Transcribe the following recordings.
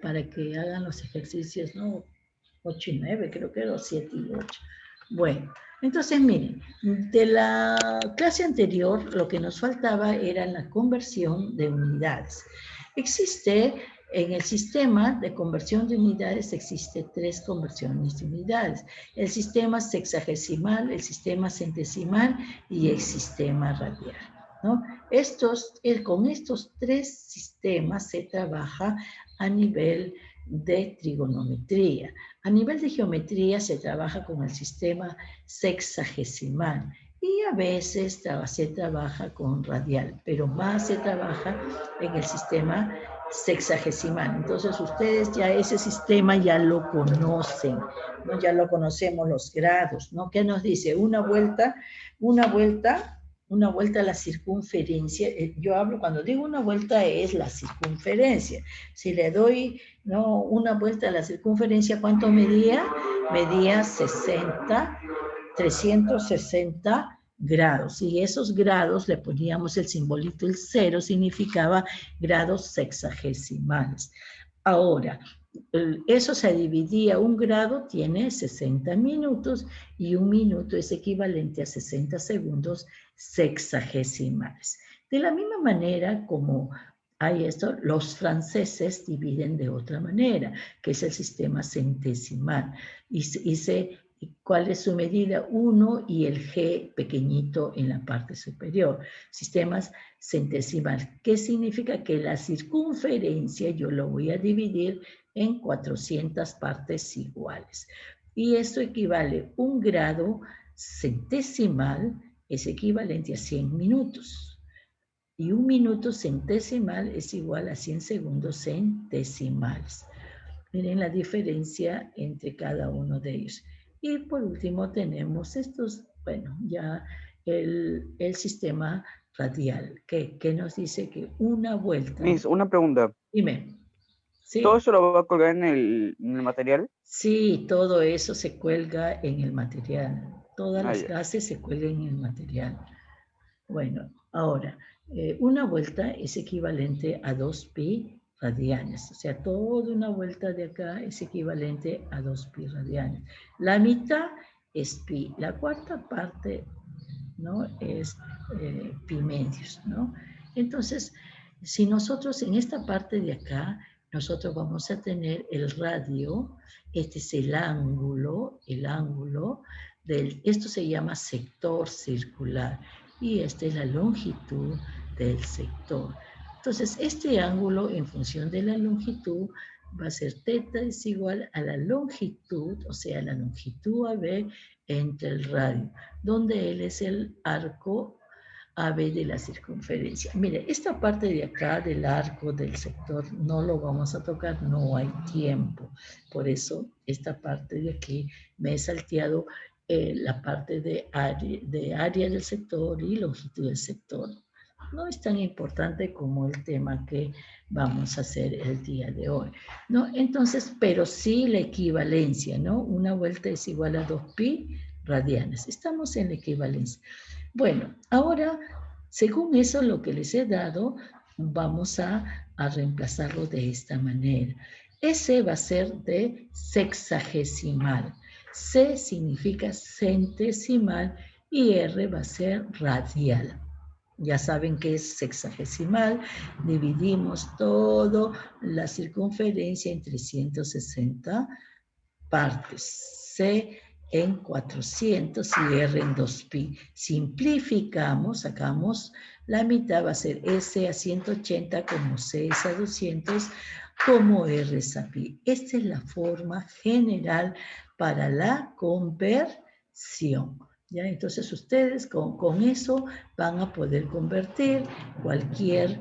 para que hagan los ejercicios, ¿no? 8 y 9, creo que era 7 y 8. Bueno, entonces miren, de la clase anterior lo que nos faltaba era la conversión de unidades. Existe en el sistema de conversión de unidades, existe 3 conversiones de unidades. El sistema sexagesimal, el sistema centesimal y el sistema radial, ¿no? Con estos 3 sistemas se trabaja a nivel de trigonometría. A nivel de geometría se trabaja con el sistema sexagesimal y a veces se trabaja con radial, pero más se trabaja en el sistema sexagesimal. Entonces ustedes ya ese sistema ya lo conocen, ¿no? Ya lo conocemos los grados, ¿no? ¿Qué nos dice? Una vuelta a la circunferencia. Yo hablo, cuando digo una vuelta es la circunferencia. Si le doy, ¿no?, una vuelta a la circunferencia, ¿cuánto medía? Medía 360 grados. Y esos grados le poníamos el simbolito, el 0 significaba grados sexagesimales. Ahora, eso se dividía, un grado tiene 60 minutos y un minuto es equivalente a 60 segundos sexagesimales. De la misma manera como hay esto, los franceses dividen de otra manera, que es el sistema centesimal. ¿Cuál es su medida? 1 y el G pequeñito en la parte superior. Sistemas centesimal. ¿Qué significa? Que la circunferencia yo lo voy a dividir en 400 partes iguales. Y esto equivale, un grado centesimal es equivalente a 100 minutos. Y un minuto centesimal es igual a 100 segundos centesimales. Miren la diferencia entre cada uno de ellos. Y por último tenemos estos, bueno, ya el sistema radial, que nos dice que una vuelta. Miss, una pregunta. Dime. ¿Sí? ¿Todo eso lo va a colgar en el material? Sí, todo eso se cuelga en el material. Todas las clases se cuelgan en el material. Bueno, ahora, una vuelta es equivalente a 2pi radianes. O sea, toda una vuelta de acá es equivalente a 2pi radianes. La mitad es pi. La cuarta parte, ¿no?, es pi medios, ¿no? Entonces, si nosotros en esta parte de acá, nosotros vamos a tener el radio, este es el ángulo esto se llama sector circular, y esta es la longitud del sector. Entonces, este ángulo, en función de la longitud, va a ser θ es igual a la longitud, o sea, la longitud AB entre el radio, donde L es el arco AB de la circunferencia. Mire, esta parte de acá del arco del sector no lo vamos a tocar, no hay tiempo. Por eso, esta parte de aquí me he salteado la parte de área del sector y longitud del sector. No es tan importante como el tema que vamos a hacer el día de hoy, ¿no? Entonces, pero sí la equivalencia, ¿no? Una vuelta es igual a 2pi radianes. Estamos en la equivalencia. Bueno, ahora, según eso, lo que les he dado, vamos a reemplazarlo de esta manera. S va a ser de sexagesimal. C significa centesimal y R va a ser radial. Ya saben que es sexagesimal. Dividimos toda la circunferencia en 360 partes. C en 400 y R en 2pi. Simplificamos, sacamos la mitad, va a ser S a 180 como C es a 200 como R es a pi. Esta es la forma general para la conversión. ¿Ya? Entonces ustedes con eso van a poder convertir cualquier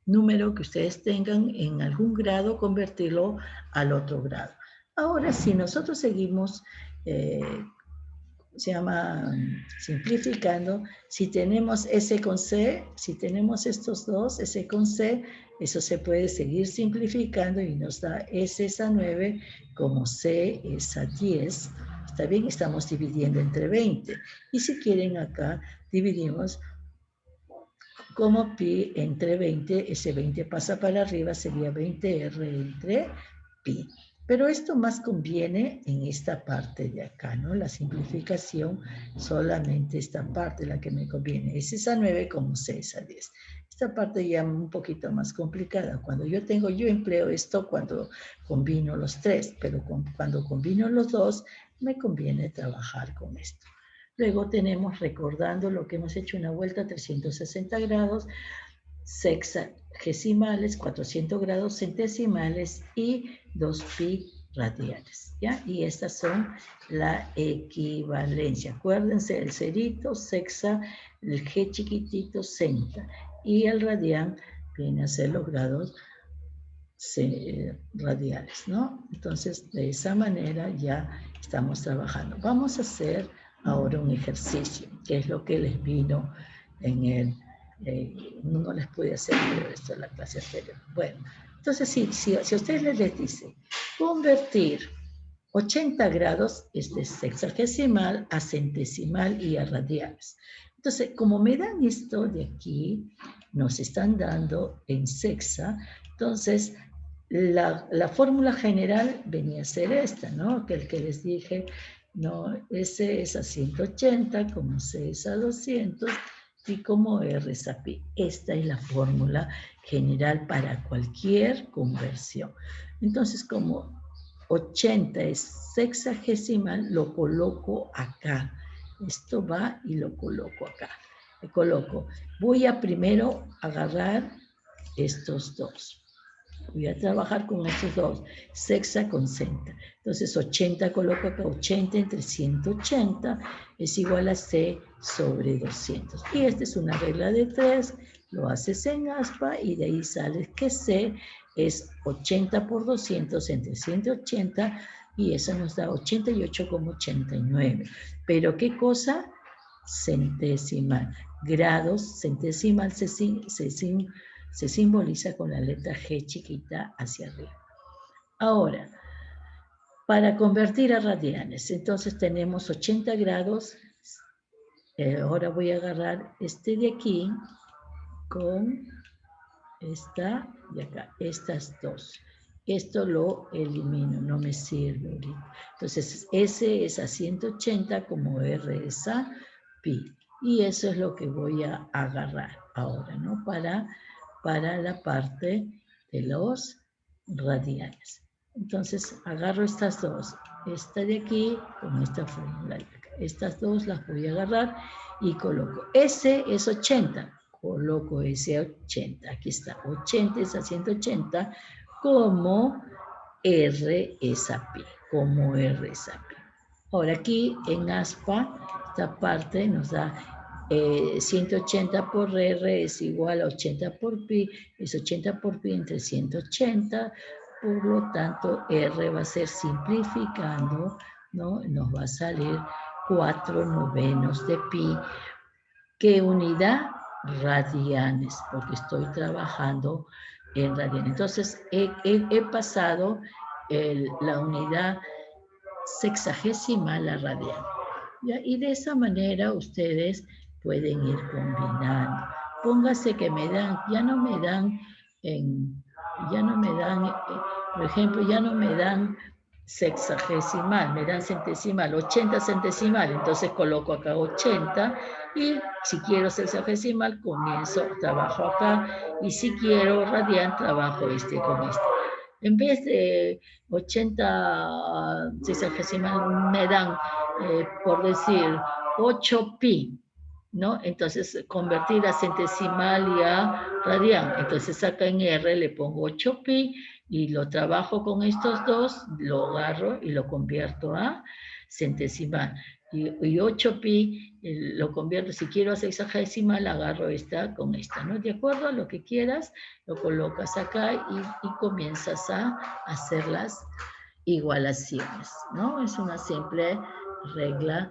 número que ustedes tengan en algún grado, convertirlo al otro grado. Ahora, si nosotros seguimos, simplificando, si tenemos S con C, si tenemos estos dos, S con C, eso se puede seguir simplificando y nos da S es a 9 como C es a 10. Está bien, estamos dividiendo entre 20. Y si quieren acá, dividimos como pi entre 20, ese 20 pasa para arriba, sería 20R entre pi. Pero esto más conviene en esta parte de acá, ¿no? La simplificación, solamente esta parte la que me conviene. Es esa 9 como C es a 10. Esta parte ya un poquito más complicada. Cuando yo empleo esto cuando combino los tres, pero cuando combino los dos, me conviene trabajar con esto. Luego tenemos, recordando lo que hemos hecho, una vuelta a 360 grados, sexagesimales, 400 grados centesimales y 2 pi radianes, ¿ya? Y estas son la equivalencia. Acuérdense, el cerito, sexa, el g chiquitito, centa, y el radián viene a ser los grados radiales, ¿no? Entonces, de esa manera ya estamos trabajando. Vamos a hacer ahora un ejercicio, que es lo que les vino en el... no les pude hacer, pero esto es la clase anterior. Bueno, entonces si a ustedes les dice convertir 80 grados es de sexagesimal a centesimal y a radiales. Entonces, como me dan esto de aquí, nos están dando en sexa, entonces la fórmula general venía a ser esta, ¿no? Que el que les dije, no, S es a 180, como C es a 200 y como R es a pi. Esta es la fórmula general para cualquier conversión. Entonces, como 80 es sexagesimal, lo coloco acá. Esto va y lo coloco acá. Le coloco. Voy a primero agarrar estos dos. Voy a trabajar con estos dos, sexa con centa. Entonces 80 coloco acá, 80 entre 180 es igual a C sobre 200. Y esta es una regla de 3, lo haces en aspa y de ahí sale que C es 80 por 200 entre 180 y eso nos da 88,89. Pero ¿qué cosa? Centesimal. Grados, centesimal, se simboliza con la letra G chiquita hacia arriba. Ahora, para convertir a radianes, entonces tenemos 80 grados. Ahora voy a agarrar este de aquí con esta de acá, estas dos. Esto lo elimino, no me sirve ahorita. Entonces, S es a 180 como R es a pi. Y eso es lo que voy a agarrar ahora, ¿no? Para la parte de los radianes. Entonces, agarro estas dos. Esta de aquí con esta fórmula de acá. Estas dos las voy a agarrar y coloco. S es 80. Coloco ese 80. Aquí está. 80 es a 180 como R es a pi. Como R es a pi. Ahora aquí en aspa, esta parte nos da 180 por R es igual a 80 por pi, es 80 por pi entre 180, por lo tanto R va a ser simplificando, ¿no? Nos va a salir 4/9 de pi. ¿Qué unidad? Radianes, porque estoy trabajando en radianes. Entonces he pasado la unidad sexagesimal a radian. ¿Ya? Y de esa manera ustedes pueden ir combinando. Póngase que me dan, ya no me dan, por ejemplo, ya no me dan sexagesimal, me dan centesimal, 80 centesimal, entonces coloco acá 80 y si quiero sexagesimal, comienzo, trabajo acá y si quiero radian, trabajo con este. En vez de 80 sexagesimal me dan, por decir, 8 pi, ¿no? Entonces, convertir a centesimal y a radian. Entonces, acá en R le pongo 8 pi y lo trabajo con estos dos, lo agarro y lo convierto a centesimal. Y 8 pi lo convierto, si quiero a sexagesimal, agarro esta con esta, ¿no? De acuerdo a lo que quieras, lo colocas acá y comienzas a hacer las igualaciones, ¿no? Es una simple regla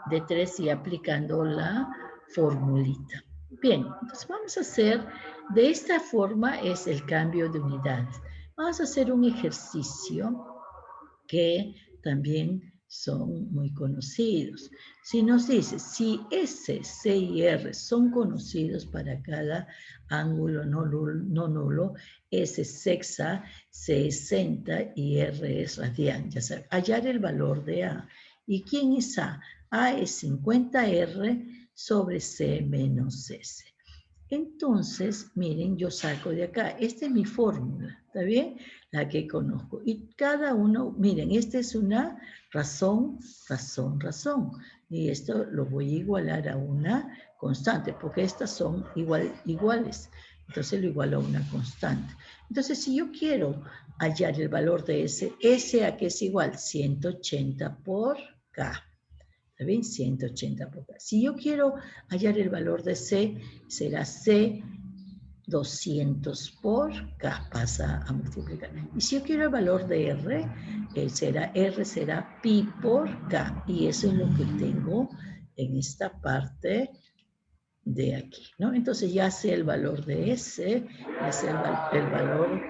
de 3 y aplicando la formulita. Bien, entonces vamos a hacer, de esta forma es el cambio de unidades. Vamos a hacer un ejercicio que también son muy conocidos. Si nos dice, si S, C y R son conocidos para cada ángulo no nulo, S es sexa, C es senta y R es radian. Ya saben, hallar el valor de A. ¿Y quién es A? A es 50R sobre C menos S. Entonces, miren, yo saco de acá. Esta es mi fórmula, ¿está bien? La que conozco. Y cada uno, miren, esta es una razón, razón, razón. Y esto lo voy a igualar a una constante, porque estas son iguales. Entonces lo igualo a una constante. Entonces, si yo quiero hallar el valor de S a qué es igual? 180 por K. ¿Está bien? 180 por K. Si yo quiero hallar el valor de C, será C 200 por K, pasa a multiplicar. Y si yo quiero el valor de R, R será pi por K. Y eso es lo que tengo en esta parte de aquí, ¿no? Entonces ya sé el valor de S, ya sé el valor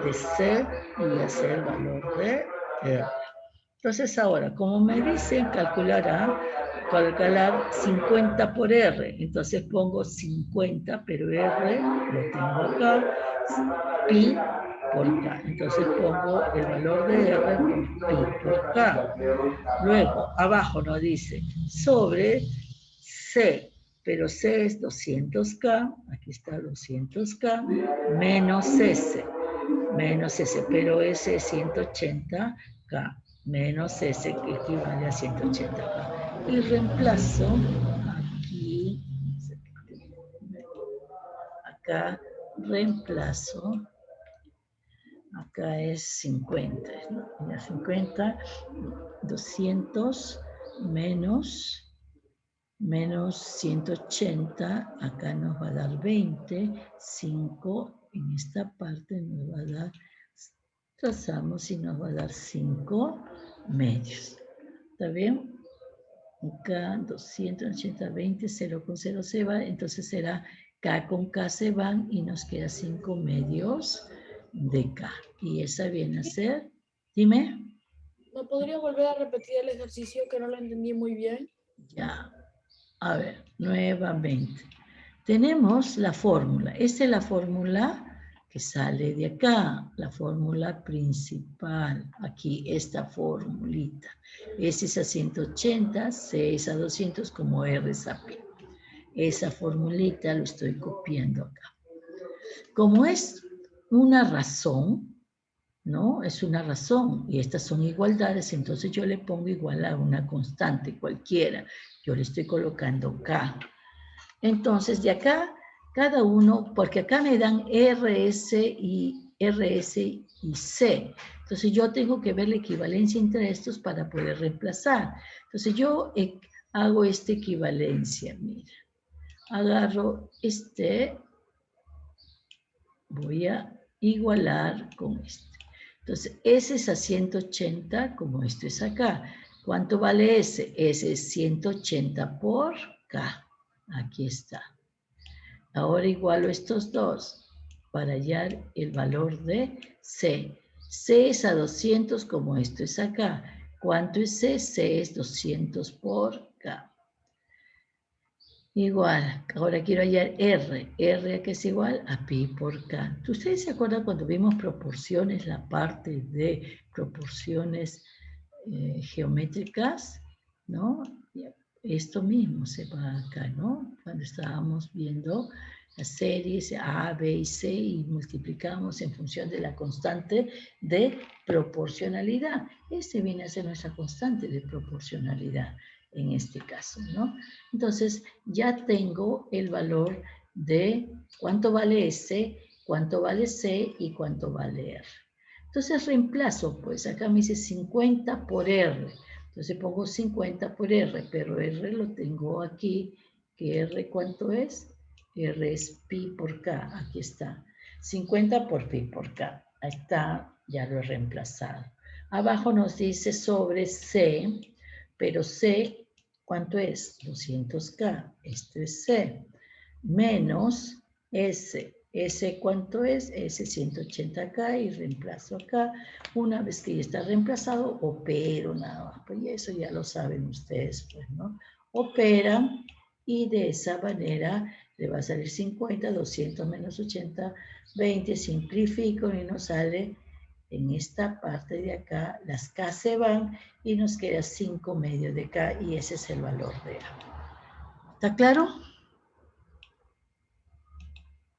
de C y ya sé el valor de R. Entonces ahora, como me dicen calcular 50 por R, entonces pongo 50, pero R lo tengo acá, pi por K. Entonces pongo el valor de R por pi por K. Luego, abajo nos dice sobre C, pero C es 200K, aquí está 200K, menos S, pero S es 180K, menos S que equivale a 180K. Y reemplazo aquí, acá reemplazo, acá es 50, ¿no? 50, 200 menos 180, acá nos va a dar 20, 5 en esta parte nos va a dar, trazamos y nos va a dar 5 medios. ¿Está bien? Acá 280, 20, 0 con 0 se va, entonces será K con K se van y nos queda 5 medios de K. Y esa viene a ser, dime. ¿Me podría volver a repetir el ejercicio que no lo entendí muy bien? Ya, a ver, nuevamente. Tenemos la fórmula. Esta es la fórmula que sale de acá, la fórmula principal. Aquí, esta formulita. S es a 180, C es a 200, como R es a pi. Esa formulita lo estoy copiando acá. Como es una razón, ¿no? Es una razón y estas son igualdades, entonces yo le pongo igual a una constante cualquiera. Yo le estoy colocando K. Entonces, de acá, cada uno, porque acá me dan RS y C. Entonces, yo tengo que ver la equivalencia entre estos para poder reemplazar. Entonces, yo hago esta equivalencia, mira. Agarro voy a igualar con este. Entonces, S es a 180, como esto es acá. ¿Cuánto vale S? S es 180 por K. Aquí está. Ahora igualo estos dos para hallar el valor de C. C es a 200, como esto es acá. ¿Cuánto es C? C es 200 por K. Igual, ahora quiero hallar R. R que es igual a pi por K. ¿Ustedes se acuerdan cuando vimos proporciones, la parte de proporciones geométricas? ¿No? Esto mismo se va acá, ¿no? Cuando estábamos viendo las series A, B y C y multiplicamos en función de la constante de proporcionalidad. Este viene a ser nuestra constante de proporcionalidad en este caso, ¿no? Entonces, ya tengo el valor de cuánto vale S, cuánto vale C y cuánto vale R. Entonces, reemplazo, pues, acá me dice 50 por R. Entonces, pongo 50 por R, pero R lo tengo aquí, que R, ¿cuánto es? R es pi por K, aquí está. 50 por pi por K, ahí está, ya lo he reemplazado. Abajo nos dice sobre C, pero C, ¿cuánto es? 200K, esto es C, menos S, ese ¿cuánto es? Ese 180 acá y reemplazo acá. Una vez que ya está reemplazado, opero nada más. Pues eso ya lo saben ustedes, pues, ¿no? Operan y de esa manera le va a salir 50, 200 menos 80, 20. Simplifico y nos sale en esta parte de acá, las K se van y nos queda 5 medios de K y ese es el valor de A. ¿Está claro?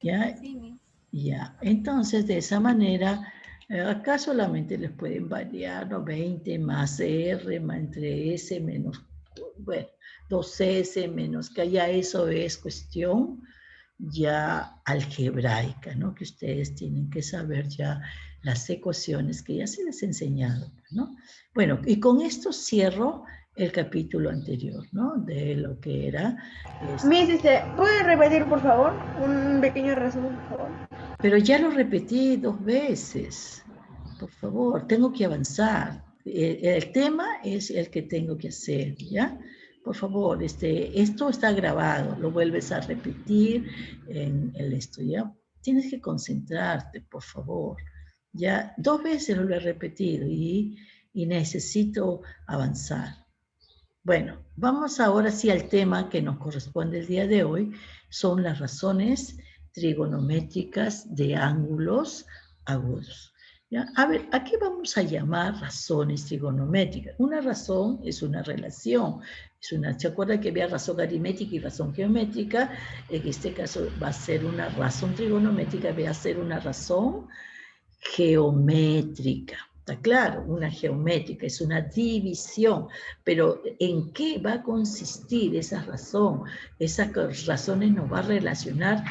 ¿Ya? Sí. Ya. Entonces, de esa manera, acá solamente les pueden variar, ¿no? 20 más R, más entre S menos, bueno, 2S menos K, ya eso es cuestión ya algebraica, ¿no? Que ustedes tienen que saber ya las ecuaciones que ya se les he enseñado, ¿no? Bueno, y con esto cierro el capítulo anterior, ¿no? De lo que era... Miss, ¿puede repetir, por favor? Un pequeño resumen, por favor. Pero ya lo repetí 2 veces. Por favor, tengo que avanzar. El tema es el que tengo que hacer, ¿ya? Por favor, esto está grabado, lo vuelves a repetir en esto, ¿ya? Tienes que concentrarte, por favor. Ya 2 veces lo he repetido y necesito avanzar. Bueno, vamos ahora sí al tema que nos corresponde el día de hoy. Son las razones trigonométricas de ángulos agudos. ¿Ya? A ver, ¿a qué vamos a llamar razones trigonométricas? Una razón es una relación. ¿Se acuerda que había razón aritmética y razón geométrica? En este caso va a ser una razón trigonométrica, va a ser una razón geométrica. Está claro, una geométrica es una división, pero ¿en qué va a consistir esa razón? Esas razones nos va a relacionar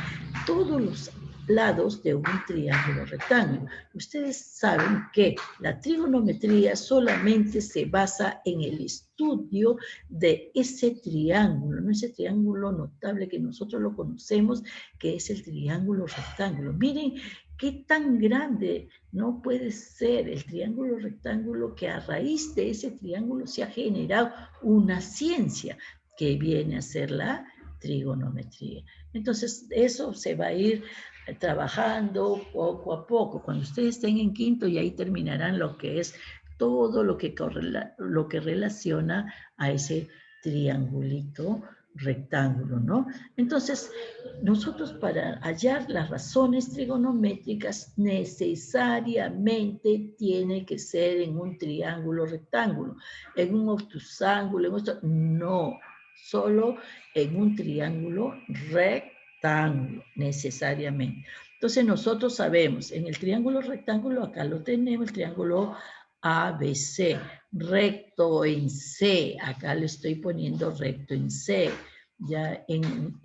todos los lados de un triángulo rectángulo. Ustedes saben que la trigonometría solamente se basa en el estudio de ese triángulo, no ese triángulo notable que nosotros lo conocemos, que es el triángulo rectángulo. Miren qué tan grande no puede ser el triángulo rectángulo, que a raíz de ese triángulo se ha generado una ciencia que viene a ser la trigonometría. Entonces, eso se va a ir trabajando poco a poco. Cuando ustedes estén en quinto, y ahí terminarán lo que es todo lo que relaciona a ese triangulito rectángulo, ¿no? Entonces, nosotros para hallar las razones trigonométricas necesariamente tiene que ser en un triángulo rectángulo, en un obtusángulo, no, solo en un triángulo rectángulo, necesariamente. Entonces nosotros sabemos, en el triángulo rectángulo, acá lo tenemos, el triángulo ABC, recto en C, acá le estoy poniendo recto en C, ya en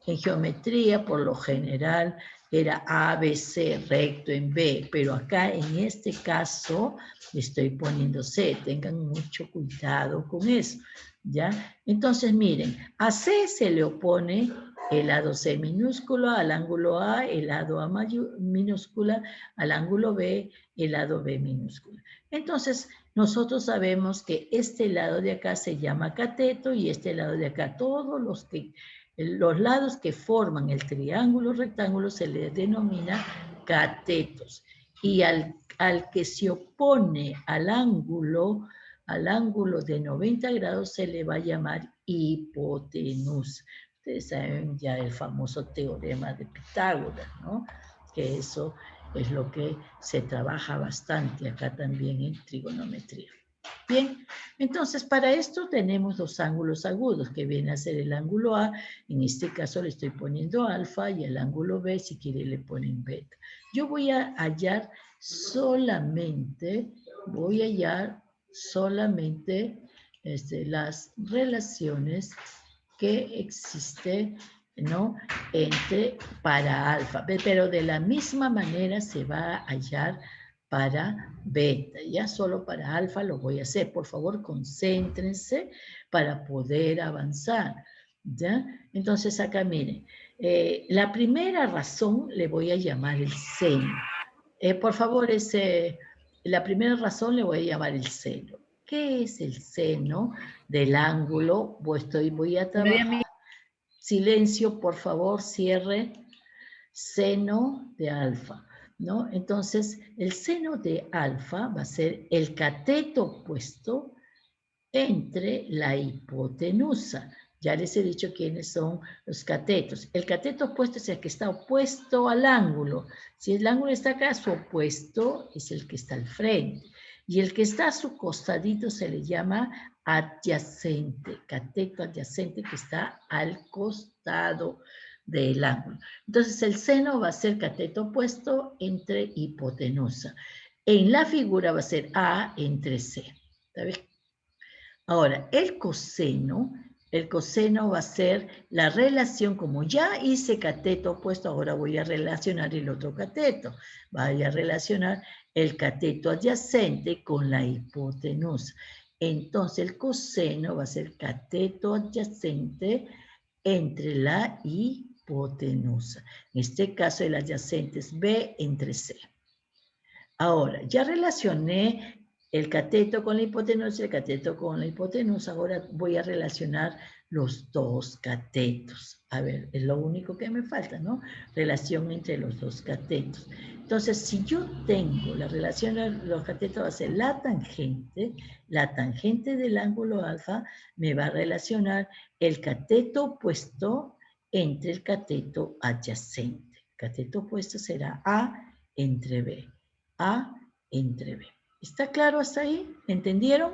geometría por lo general era ABC recto en B, pero acá en este caso le estoy poniendo C, tengan mucho cuidado con eso, ¿ya? Entonces miren, a C se le opone el lado C minúsculo al ángulo A, el lado A minúscula al ángulo B, el lado B minúscula. Entonces, nosotros sabemos que este lado de acá se llama cateto y este lado de acá, todos los lados que forman el triángulo rectángulo se les denomina catetos. Y al que se opone al ángulo de 90 grados se le va a llamar hipotenusa. Ustedes saben ya el famoso teorema de Pitágoras, ¿no? Que eso es lo que se trabaja bastante acá también en trigonometría. Bien, entonces para esto tenemos los ángulos agudos, que viene a ser el ángulo A, en este caso le estoy poniendo alfa, y el ángulo B, si quiere, le ponen beta. Yo voy a hallar solamente las relaciones que existen, ¿no? Para alfa, pero de la misma manera se va a hallar para beta. Ya solo para alfa lo voy a hacer. Por favor, concéntrense para poder avanzar, ¿ya? Entonces acá miren, la primera razón le voy a llamar el seno. Por favor, la primera razón le voy a llamar el seno. ¿Qué es el seno del ángulo? Voy a trabajar. Silencio, por favor, cierre. seno de alfa, ¿no? Entonces, el seno de alfa va a ser el cateto opuesto entre la hipotenusa. Ya les he dicho quiénes son los catetos. El cateto opuesto es el que está opuesto al ángulo. Si el ángulo está acá, su opuesto es el que está al frente. Y el que está a su costadito se le llama adyacente, cateto adyacente que está al costado del ángulo. Entonces el seno va a ser cateto opuesto entre hipotenusa. En la figura va a ser A entre C. ¿Está bien? Ahora, el coseno va a ser la relación, como ya hice cateto opuesto, ahora voy a relacionar el otro cateto. Voy a relacionar el cateto adyacente con la hipotenusa. Entonces, el coseno va a ser cateto adyacente entre la hipotenusa. En este caso, el adyacente es B entre C. Ahora, ya relacioné el cateto con la hipotenusa, el cateto con la hipotenusa. Ahora voy a relacionar los dos catetos. A ver, es lo único que me falta, ¿no? Relación entre los dos catetos. Entonces, si yo tengo la relación de los catetos, va a ser la tangente del ángulo alfa me va a relacionar el cateto opuesto entre el cateto adyacente. El cateto opuesto será A entre B. A entre B. ¿Está claro hasta ahí? ¿Entendieron?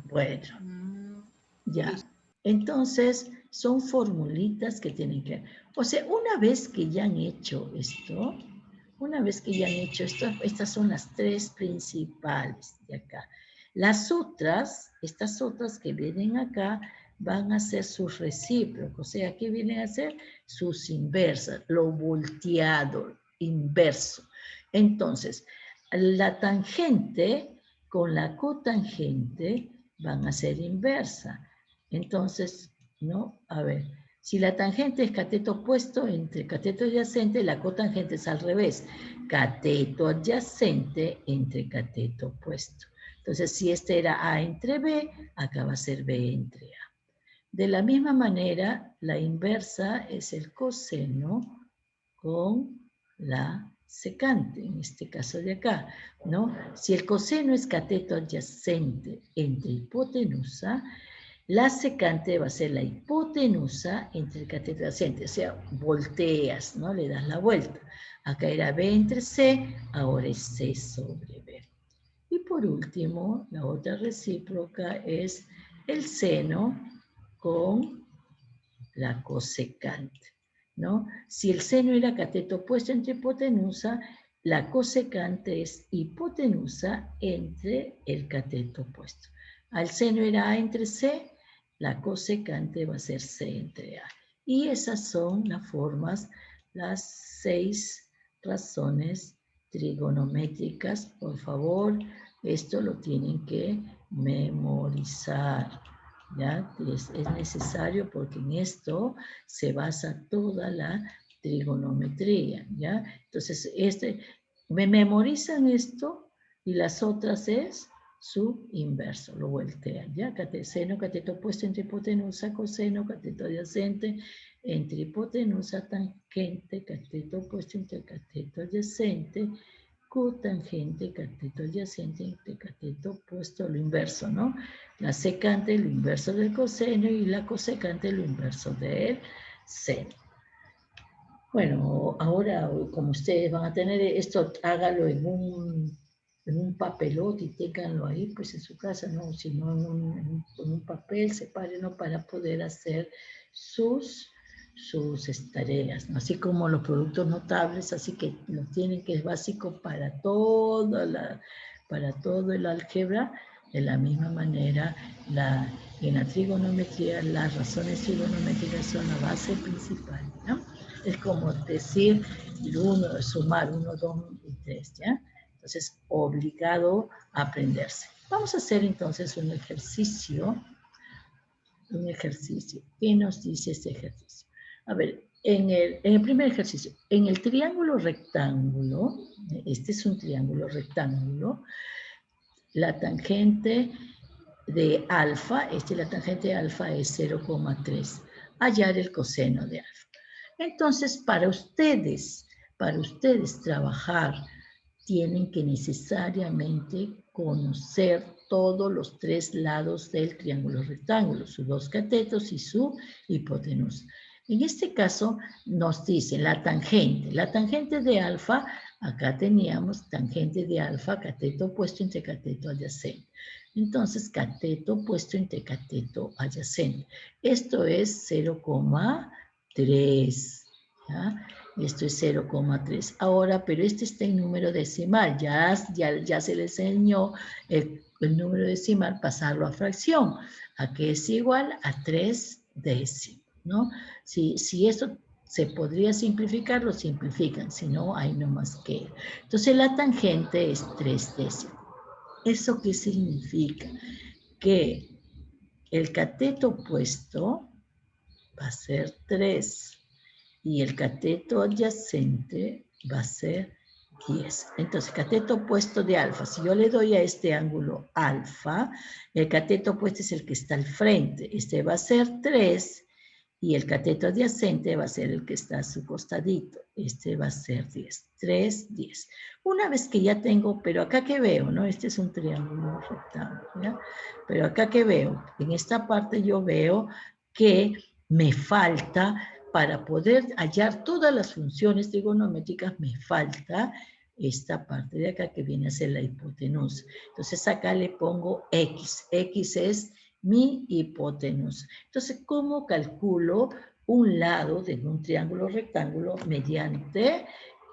Bueno, ya. Entonces, son formulitas que tienen que... O sea, una vez que ya han hecho esto, estas son las tres principales de acá. Las otras, estas otras que vienen acá, van a ser sus recíprocos. O sea, ¿qué vienen a ser? Sus inversas, lo volteado, inverso. Entonces, la tangente con la cotangente van a ser inversa. Entonces, ¿no? A ver, si la tangente es cateto opuesto entre cateto adyacente, la cotangente es al revés. Cateto adyacente entre cateto opuesto. Entonces, si este era A entre B, acá va a ser B entre A. De la misma manera, la inversa es el coseno con la secante, en este caso de acá, ¿no? Si el coseno es cateto adyacente entre hipotenusa, la secante va a ser la hipotenusa entre el cateto adyacente, o sea, volteas, ¿no? Le das la vuelta. Acá era B entre C, ahora es C sobre B. Y por último, la otra recíproca es el seno con la cosecante, ¿no? Si el seno era cateto opuesto entre hipotenusa, la cosecante es hipotenusa entre el cateto opuesto. Al seno era A entre C, la cosecante va a ser C entre A. Y esas son las formas, las 6 razones trigonométricas. Por favor, esto lo tienen que memorizar. ¿Ya? Es necesario porque en esto se basa toda la trigonometría, ¿ya? Entonces, me memorizan esto y las otras es su inverso, lo voltean, ¿ya? Seno, cateto opuesto entre hipotenusa, coseno, cateto adyacente entre hipotenusa, tangente, cateto opuesto entre cateto adyacente, cotangente, cateto adyacente entre cateto opuesto, lo inverso, ¿no? La secante, lo inverso del coseno, y la cosecante, lo inverso del seno. Bueno, ahora, como ustedes van a tener esto, hágalo en un papelote y ténganlo ahí, pues en su casa, ¿no? Si no, en un papel, sepárenlo para poder hacer sus tareas, ¿no? Así como los productos notables, así que lo tienen, que es básico para todo el álgebra. De la misma manera, en la trigonometría, las razones trigonométricas son la base principal, ¿no? Es como decir, sumar 1, 2 y 3, ¿ya? Entonces, obligado a aprenderse. Vamos a hacer entonces un ejercicio. ¿Qué nos dice este ejercicio? A ver, en el primer ejercicio, en el triángulo rectángulo, este es un triángulo rectángulo, la tangente de alfa, la tangente de alfa es 0,3. Hallar el coseno de alfa. Entonces, para ustedes trabajar, tienen que necesariamente conocer todos los tres lados del triángulo rectángulo, sus dos catetos y su hipotenusa. En este caso nos dice la tangente de alfa, acá teníamos tangente de alfa, cateto opuesto entre cateto adyacente. Entonces, cateto opuesto entre cateto adyacente. Esto es 0,3. ¿Ya? Esto es 0,3. Ahora, pero este está en número decimal. Ya se les enseñó el número decimal, pasarlo a fracción. ¿A qué es igual? A 3 décimos, ¿no? Si esto se podría simplificar, lo simplifican. Si no, hay no más que. Entonces, la tangente es 3 décimos. ¿Eso qué significa? Que el cateto opuesto va a ser 3. Y el cateto adyacente va a ser 10. Entonces, cateto opuesto de alfa. Si yo le doy a este ángulo alfa, el cateto opuesto es el que está al frente. Este va a ser 3 y el cateto adyacente va a ser el que está a su costadito. Este va a ser 10. 3, 10. Una vez que ya tengo, pero acá que veo, ¿no? Este es un triángulo rectángulo, ¿ya? Pero acá que veo, en esta parte yo veo que me falta, para poder hallar todas las funciones trigonométricas, me falta esta parte de acá que viene a ser la hipotenusa. Entonces acá le pongo X. X es mi hipotenusa. Entonces, ¿cómo calculo un lado de un triángulo rectángulo mediante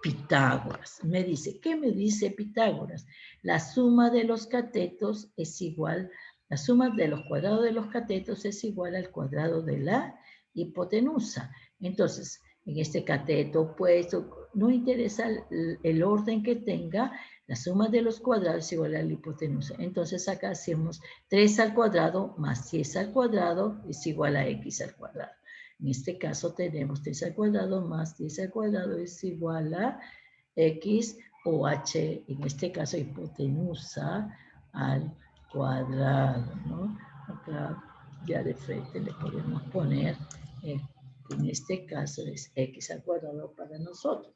Pitágoras? Me dice, ¿qué me dice Pitágoras? La suma de los catetos es igual, la suma de los cuadrados de los catetos es igual al cuadrado de la hipotenusa. Entonces, en este cateto opuesto, no interesa el orden que tenga, la suma de los cuadrados es igual a la hipotenusa. Entonces acá hacemos 3 al cuadrado más 10 al cuadrado es igual a x al cuadrado. En este caso tenemos 3 al cuadrado más 10 al cuadrado es igual a x o h, en este caso hipotenusa al cuadrado, ¿no? Acá ya de frente le podemos poner, en este caso es x al cuadrado para nosotros.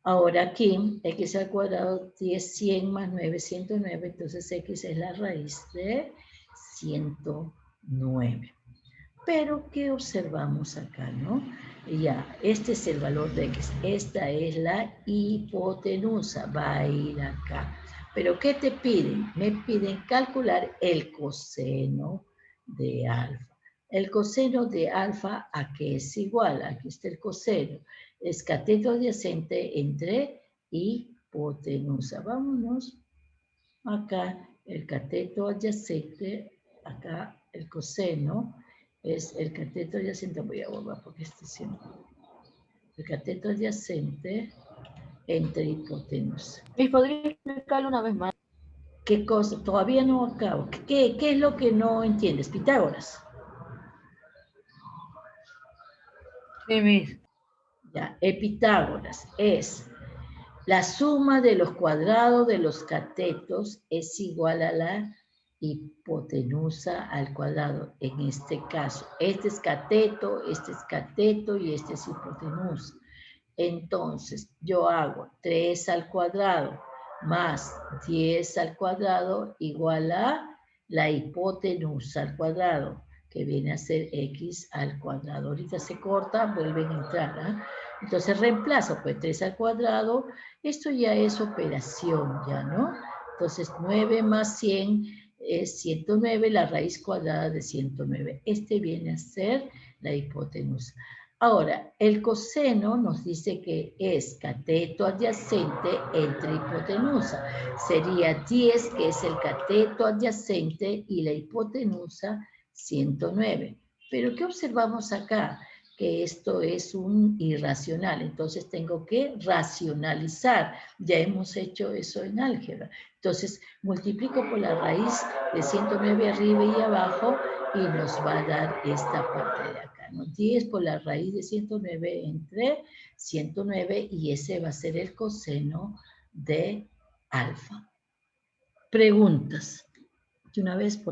Ahora aquí, x al cuadrado 10, 100 más 9, 109, entonces x es la raíz de 109. Pero, ¿qué observamos acá, no? Ya, este es el valor de x. Esta es la hipotenusa, va a ir acá. Pero, ¿qué te piden? Me piden calcular el coseno de alfa. El coseno de alfa, ¿a qué es igual? Aquí está el coseno. Es cateto adyacente entre hipotenusa. Vámonos acá, el cateto adyacente, acá el coseno, es el cateto adyacente, voy a borrar porque este siempre. El cateto adyacente entre hipotenusa. ¿Podría explicarlo una vez más? ¿Qué cosa? Todavía no acabo. ¿Qué es lo que no entiendes? Pitágoras. Sí, Miss. Ya, Pitágoras es la suma de los cuadrados de los catetos es igual a la hipotenusa al cuadrado. En este caso, este es cateto y este es hipotenusa. Entonces, yo hago 3 al cuadrado más 10 al cuadrado igual a la hipotenusa al cuadrado, que viene a ser x al cuadrado. Ahorita se corta, vuelven a entrar, ¿eh? Entonces reemplazo, pues 3 al cuadrado, esto ya es operación, ya, ¿no? Entonces 9 más 100 es 109, la raíz cuadrada de 109. Este viene a ser la hipotenusa. Ahora, el coseno nos dice que es cateto adyacente entre hipotenusa. Sería 10, que es el cateto adyacente, y la hipotenusa 109. Pero ¿qué observamos acá? Que esto es un irracional, entonces tengo que racionalizar. Ya hemos hecho eso en álgebra. Entonces multiplico por la raíz de 109 arriba y abajo y nos va a dar esta parte de acá, ¿no? 10 por la raíz de 109 entre 109 y ese va a ser el coseno de alfa. Preguntas. De una vez, por